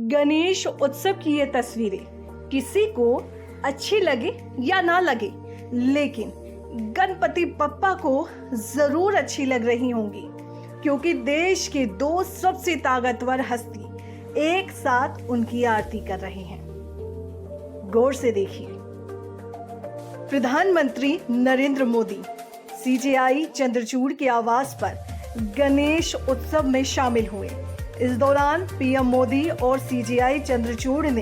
गणेश उत्सव की ये तस्वीरें किसी को अच्छी लगे या ना लगे, लेकिन गणपति बप्पा को जरूर अच्छी लग रही होंगी, क्योंकि देश के दो सबसे ताकतवर हस्ती एक साथ उनकी आरती कर रहे हैं। गौर से देखिए। प्रधानमंत्री नरेंद्र मोदी सीजेआई चंद्रचूड़ के आवास पर गणेश उत्सव में शामिल हुए। इस दौरान पीएम मोदी और सीजेआई चंद्रचूड़ ने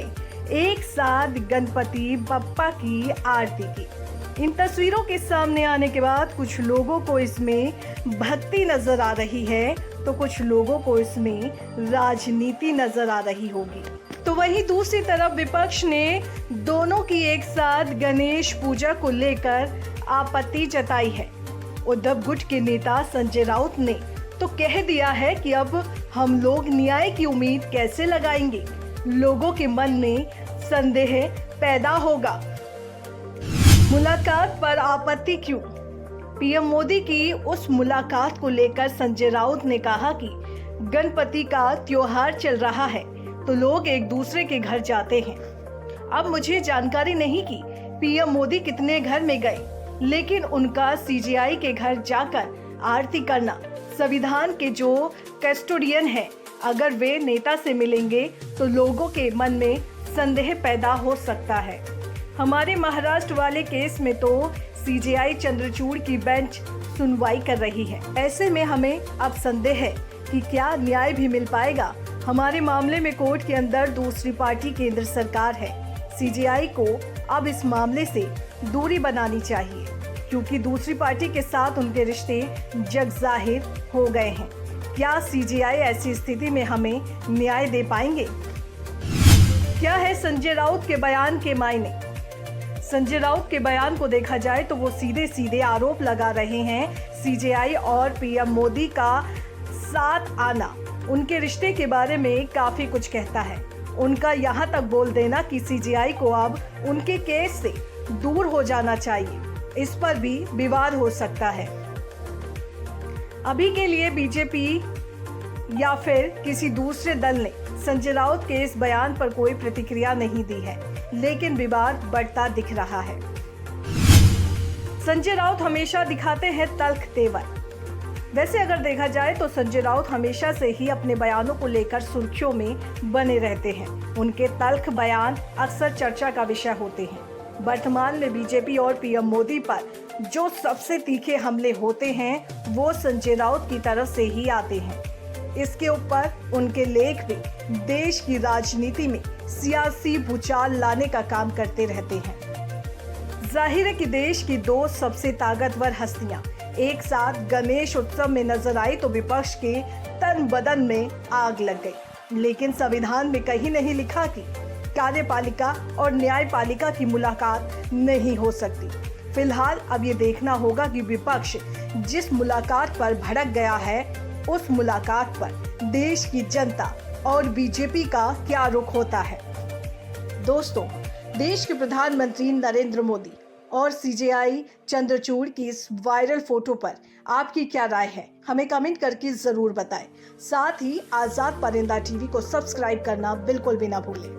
एक साथ गणपति बप्पा की आरती की। इन तस्वीरों के सामने आने के बाद कुछ लोगों को इसमें भक्ति नजर आ रही है, तो कुछ लोगों को इसमें राजनीति नजर आ रही होगी। तो वहीं दूसरी तरफ विपक्ष ने दोनों की एक साथ गणेश पूजा को लेकर आपत्ति जताई है। उद्धव गुट के नेता संजय राउत ने तो कह दिया है कि अब हम लोग न्याय की उम्मीद कैसे लगाएंगे, लोगों के मन में संदेह पैदा होगा। मुलाकात पर आपत्ति क्यों? पीएम मोदी की उस मुलाकात को लेकर संजय राउत ने कहा कि गणपति का त्योहार चल रहा है तो लोग एक दूसरे के घर जाते हैं। अब मुझे जानकारी नहीं कि पीएम मोदी कितने घर में गए, लेकिन उनका सीजेआई के घर जाकर आरती करना, संविधान के जो कस्टोडियन हैं, अगर वे नेता से मिलेंगे तो लोगों के मन में संदेह पैदा हो सकता है। हमारे महाराष्ट्र वाले केस में तो सीजेआई चंद्रचूड़ की बेंच सुनवाई कर रही है। ऐसे में हमें अब संदेह है कि क्या न्याय भी मिल पाएगा। हमारे मामले में कोर्ट के अंदर दूसरी पार्टी केंद्र सरकार है। सीजेआई को अब इस मामले से दूरी बनानी चाहिए, क्योंकि दूसरी पार्टी के साथ उनके रिश्ते जग जाहिर हो गए हैं। क्या सीजेआई ऐसी स्थिति में हमें न्याय दे पाएंगे? क्या है संजय राउत के बयान के मायने? संजय राउत के बयान को देखा जाए तो वो सीधे सीधे आरोप लगा रहे हैं सीजेआई और पीएम मोदी का साथ आना उनके रिश्ते के बारे में काफी कुछ कहता है। उनका यहाँ तक बोल देना कि सीजेआई को अब उनके केस से दूर हो जाना चाहिए, इस पर भी विवाद हो सकता है। अभी के लिए बीजेपी या फिर किसी दूसरे दल ने संजय राउत के इस बयान पर कोई प्रतिक्रिया नहीं दी है, लेकिन विवाद बढ़ता दिख रहा है। संजय राउत हमेशा दिखाते हैं तल्ख तेवर। वैसे अगर देखा जाए तो संजय राउत हमेशा से ही अपने बयानों को लेकर सुर्खियों में बने रहते हैं। उनके तल्ख बयान अक्सर चर्चा का विषय होते हैं। वर्तमान में बीजेपी और पीएम मोदी पर जो सबसे तीखे हमले होते हैं वो संजय राउत की तरफ से ही आते हैं। इसके ऊपर उनके लेख भी देश की राजनीति में सियासी भूचाल लाने का काम करते रहते हैं। जाहिर है कि देश की दो सबसे ताकतवर हस्तियां एक साथ गणेश उत्सव में नजर आई तो विपक्ष के तन बदन में आग लग गई। लेकिन संविधान में कहीं नहीं लिखा कि कार्यपालिका और न्यायपालिका की मुलाकात नहीं हो सकती। फिलहाल अब ये देखना होगा कि विपक्ष जिस मुलाकात पर भड़क गया है, उस मुलाकात पर देश की जनता और बीजेपी का क्या रुख होता है। दोस्तों, देश के प्रधानमंत्री नरेंद्र मोदी और सीजेआई चंद्रचूड़ की इस वायरल फोटो पर आपकी क्या राय है, हमें कमेंट करके जरूर बताएं। साथ ही आजाद परिंदा टीवी को सब्सक्राइब करना बिल्कुल भी ना भूलें।